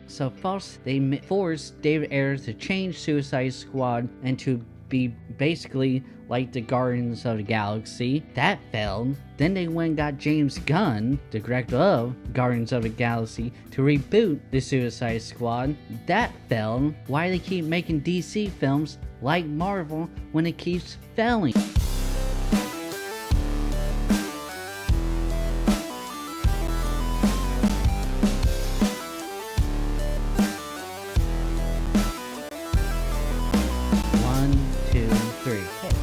So first, they forced David Ayer to change Suicide Squad and to be basically like the Guardians of the Galaxy. That failed. Then they went and got James Gunn, the director of Guardians of the Galaxy, to reboot the Suicide Squad. That failed. Why do they keep making DC films like Marvel when it keeps failing?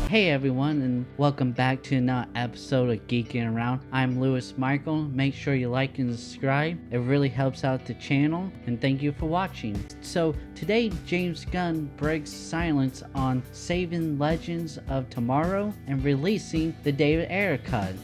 Hey everyone, and welcome back to another episode of Geeking Around. I'm Lewis Michael. Make sure you like and subscribe. It really helps out the channel, and thank you for watching. So today, James Gunn breaks silence on saving Legends of Tomorrow and releasing the David Ayer cut.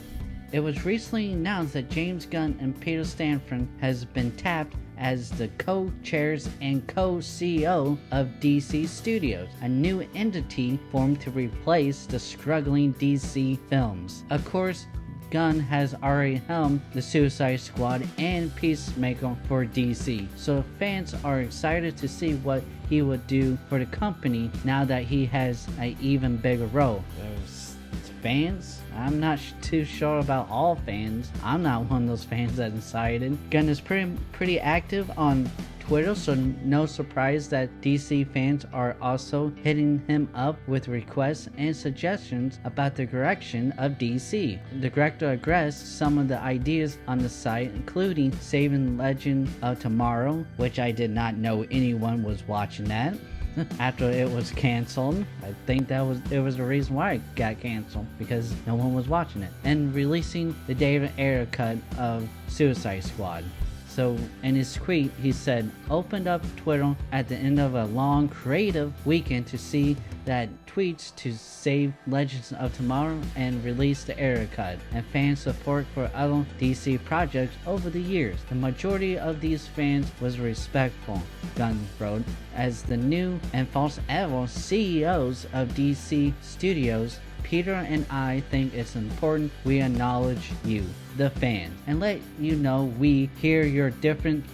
It was recently announced that James Gunn and Peter Safran has been tapped as the co-chairs and co-CEO of DC Studios, a new entity formed to replace the struggling DC films. Of course, Gunn has already helmed the Suicide Squad and Peacemaker for DC, so fans are excited to see what he would do for the company now that he has an even bigger role. Fans? I'm not too sure about all fans. I'm not one of those fans that decided. Gunn is pretty active on Twitter, so no surprise that DC fans are also hitting him up with requests and suggestions about the direction of DC. The director addressed some of the ideas on the site, including saving Legend of Tomorrow, which I did not know anyone was watching that. After it was canceled. I think it was the reason why it got canceled, because no one was watching it. And releasing the David Ayer cut of Suicide Squad. So in his tweet, he said, opened up Twitter at the end of a long creative weekend to see that tweets to save Legends of Tomorrow and release the Ayer cut, and fan support for other DC projects over the years. The majority of these fans was respectful, Gunn wrote, as the new and first ever CEOs of DC Studios. Peter and I think it's important we acknowledge you, the fan, and let you know we hear your different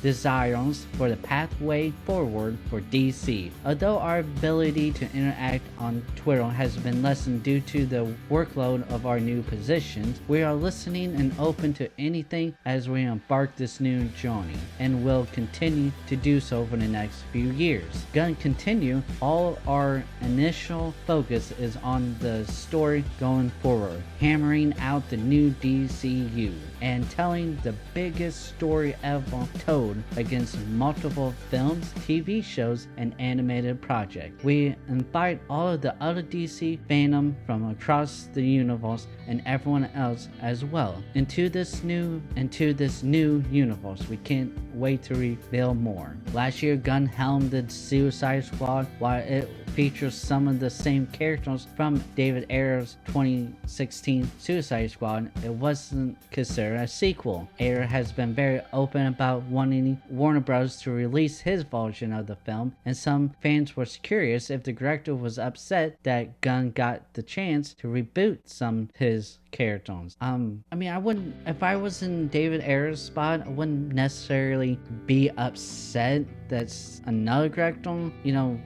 desires for the pathway forward for DC. Although our ability to interact on Twitter has been lessened due to the workload of our new positions, we are listening and open to anything as we embark this new journey, and will continue to do so for the next few years. Gunn continue, all our initial focus is on the story going forward, hammering out the new DCU, and telling the biggest story ever told against multiple films, TV shows, and animated projects. We invite all of the other DC fandom from across the universe and everyone else as well into this new universe. We can't wait to reveal more. Last year, Gunn helmed the Suicide Squad. While it features some of the same characters from David Ayer's 2016 Suicide Squad, it wasn't considered a sequel. Ayer has been very open about wanting Warner Bros. To release his version of the film, and some fans were curious if the director was upset that Gunn got the chance to reboot some of his characters. I mean, I wouldn't, if I was in David Ayer's spot, I wouldn't necessarily be upset that another director,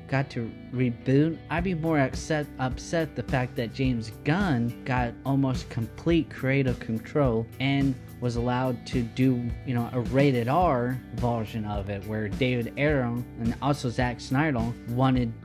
got to reboot. I'd be more upset the fact that James Gunn got almost complete creative control and was allowed to do, a rated R version of it, where David Ayer and also Zack Snyder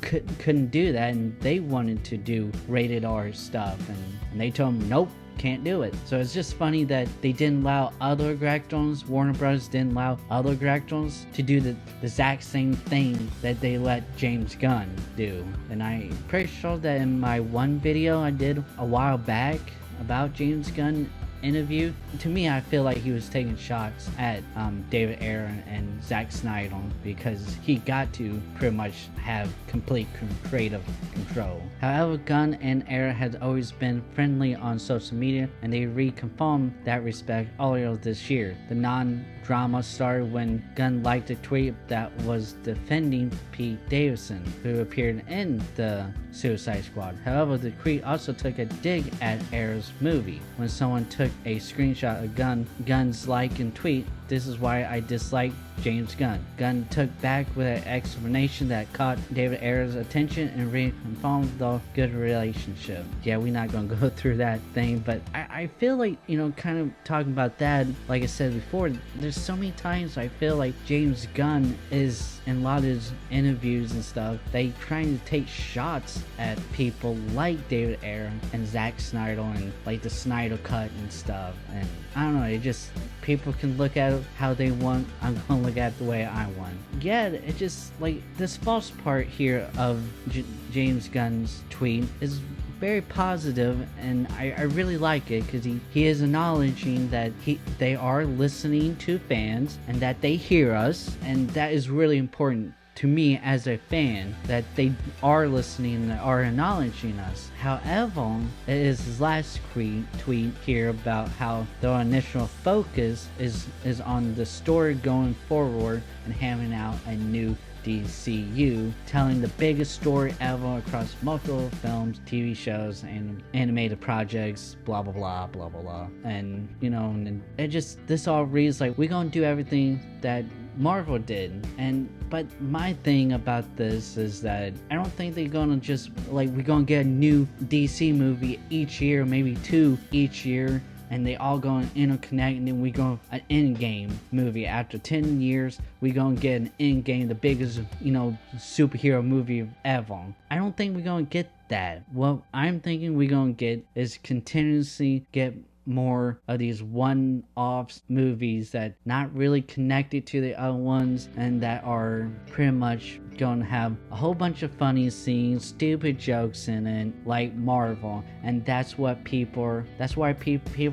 couldn't do that, and they wanted to do rated R stuff, and they told him, nope, can't do it. So it's just funny that they didn't allow other directors, Warner Bros. Didn't allow other directors to do the exact same thing that they let James Gunn do. And I'm pretty sure that in my one video I did a while back about James Gunn interview, to me I feel like he was taking shots at David Ayer and Zack Snyder, because he got to pretty much have complete creative control. However, Gunn and Ayer had always been friendly on social media, and they reconfirmed that respect earlier this year. The non-drama started when Gunn liked a tweet that was defending Pete Davidson, who appeared in the Suicide Squad. However, the tweet also took a dig at Ayer's movie. When someone took a screenshot of Gunn's like and tweet this is why I dislike James Gunn. Gunn took back with an explanation that caught David Ayer's attention and reconfirmed the good relationship. Yeah, we're not gonna go through that thing, but I feel like, you know, kind of talking about that, like I said before, there's so many times I feel like James Gunn is, in a lot of his interviews and stuff, they trying to take shots at people like David Ayer and Zack Snyder and like the Snyder Cut and stuff. And I don't know, it just, people can look at it how they want. I'm gonna look at it the way I want. Yeah, it just, like, this false part here of James Gunn's tweet is very positive, and I really like it because he is acknowledging that they are listening to fans and that they hear us, and that is really important to me as a fan, that they are listening and are acknowledging us. However, it is his last tweet here about how the initial focus is on the story going forward and having out a new DCU, telling the biggest story ever across multiple films, TV shows, and animated projects, blah blah blah blah blah blah. And you know, and it just, this all reads like we're gonna do everything that Marvel did. But my thing about this is that I don't think they're gonna just, like, we're gonna get a new DC movie each year, maybe 2 each year, and they all gonna interconnect, and then we go an Endgame movie after 10 years. We gonna get an Endgame, the biggest, you know, superhero movie ever. I don't think we're gonna get that. What I'm thinking we're gonna get is continuously get more of these one-off movies that not really connected to the other ones, and that are pretty much gonna have a whole bunch of funny scenes, stupid jokes in it, like Marvel. And that's why people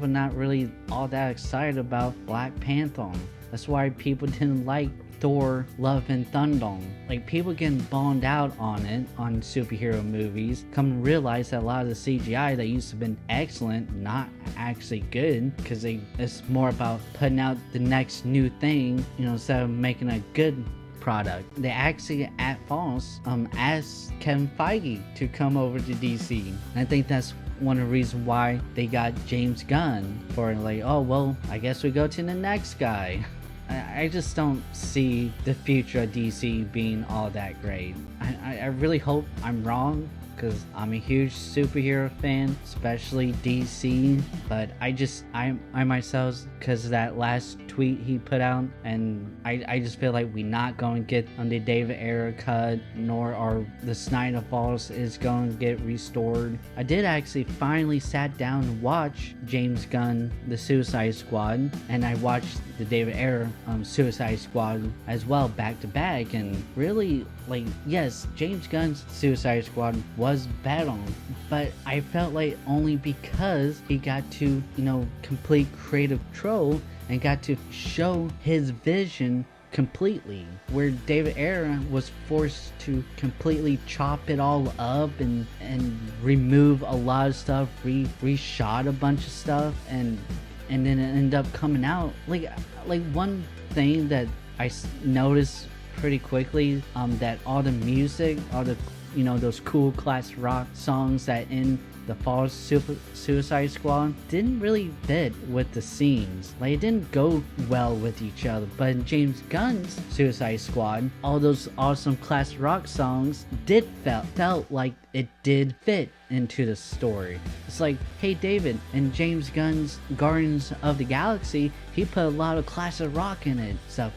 not really all that excited about Black Panther. That's why people didn't like Thor Love and Thunder. Like, people getting bummed out on it, on superhero movies, come to realize that a lot of the CGI that used to have been excellent, not actually good, because it's more about putting out the next new thing, you know, instead of making a good product. They actually at false asked Kevin Feige to come over to DC. And I think that's one of the reasons why they got James Gunn, for like, oh well, I guess we go to the next guy. I just don't see the future of DC being all that great. I really hope I'm wrong, because I'm a huge superhero fan, especially DC, but I myself, because of that last tweet he put out, and I just feel like we're not going to get on the David Ayer cut, nor are the SnyderVerse is going to get restored. I did actually finally sat down and watch James Gunn, The Suicide Squad, and I watched the David Ayer Suicide Squad as well, back to back, and really, like, yes, James Gunn's Suicide Squad was better, but I felt like only because he got to, you know, complete creative control and got to show his vision completely, where David Ayer was forced to completely chop it all up and remove a lot of stuff, reshot a bunch of stuff, and then it ended up coming out like one thing that I noticed pretty quickly, that all the music, all the, you know, those cool class rock songs that in the fall Suicide Squad didn't really fit with the scenes. Like, it didn't go well with each other. But in James Gunn's Suicide Squad, all those awesome class rock songs felt like it did fit into the story. It's like, hey David, in James Gunn's Guardians of the Galaxy, he put a lot of classic rock in it. So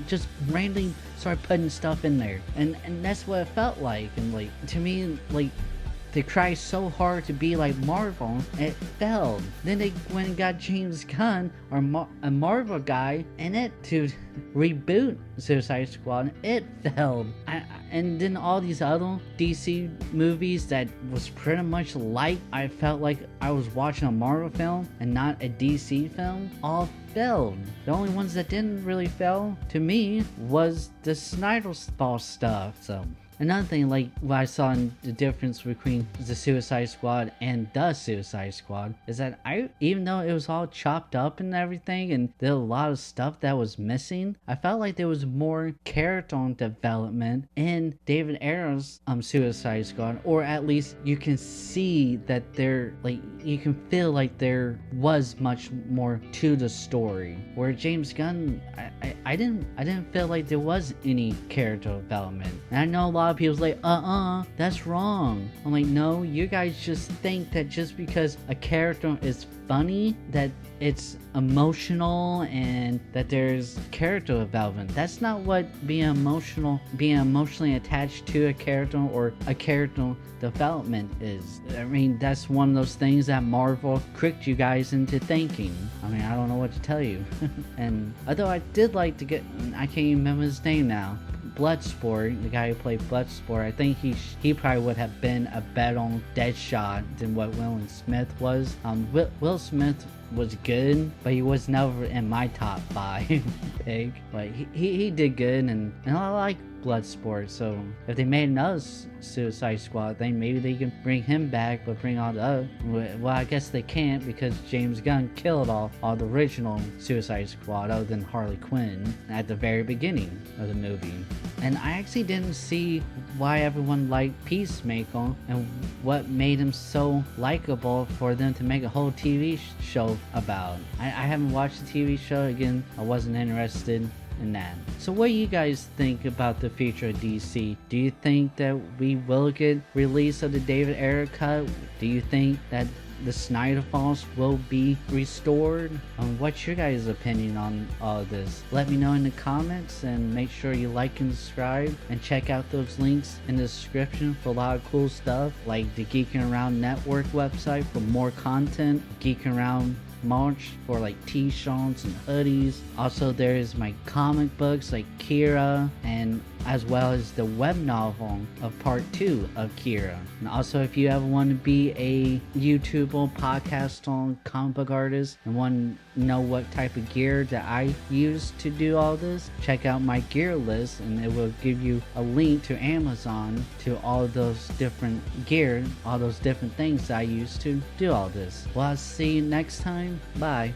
just randomly start putting stuff in there. And that's what it felt like. And like, to me, like, they tried so hard to be like Marvel, it failed. Then they went and got James Gunn, or a Marvel guy, and it to reboot Suicide Squad. It failed. And then all these other DC movies that was pretty much like, I felt like I was watching a Marvel film and not a DC film, all failed. The only ones that didn't really fail to me was the SnyderVerse stuff. So another thing, like what I saw in the difference between the Suicide Squad and the Suicide Squad is that even though it was all chopped up and everything, and there was a lot of stuff that was missing, I felt like there was more character development in David Ayer's Suicide Squad, or at least you can see that you can feel like there was much more to the story. Where James Gunn, I didn't feel like there was any character development. And I know a lot of people's like, that's wrong. I'm like, no, you guys just think that just because a character is funny, that it's emotional and that there's character development. That's not what being emotionally attached to a character or a character development is. I mean, that's one of those things that Marvel tricked you guys into thinking. I mean, I don't know what to tell you. And although I did like to get, I can't even remember his name now, Bloodsport, the guy who played Bloodsport, I think he probably would have been a better Deadshot than what Will Smith was. Will Smith was good, but he was never in my top 5 pick. But he did good, and I like Bloodsport. So if they made another Suicide Squad thing, maybe they can bring him back, but bring all the other. Well, I guess they can't because James Gunn killed all the original Suicide Squad other than Harley Quinn at the very beginning of the movie. And I actually didn't see why everyone liked Peacemaker and what made him so likable for them to make a whole TV show about. I haven't watched the TV show. Again, I wasn't interested in that. So what do you guys think about the future of DC? Do you think that we will get release of the David Ayer cut? Do you think that the SnyderVerse will be restored? What's your guys' opinion on all of this? Let me know in the comments, and make sure you like and subscribe, and check out those links in the description for a lot of cool stuff, like the Geeking Around Network website for more content, Geeking Around March for like t-shirts and hoodies. Also, there is my comic books like Kira, and as well as the web novel of part 2 of Kira. And also, if you ever want to be a YouTuber, podcast on comic book artist, and want to know what type of gear that I use to do all this, check out my gear list, and it will give you a link to Amazon to all of those different gear, all those different things that I use to do all this. Well, I'll see you next time. Bye.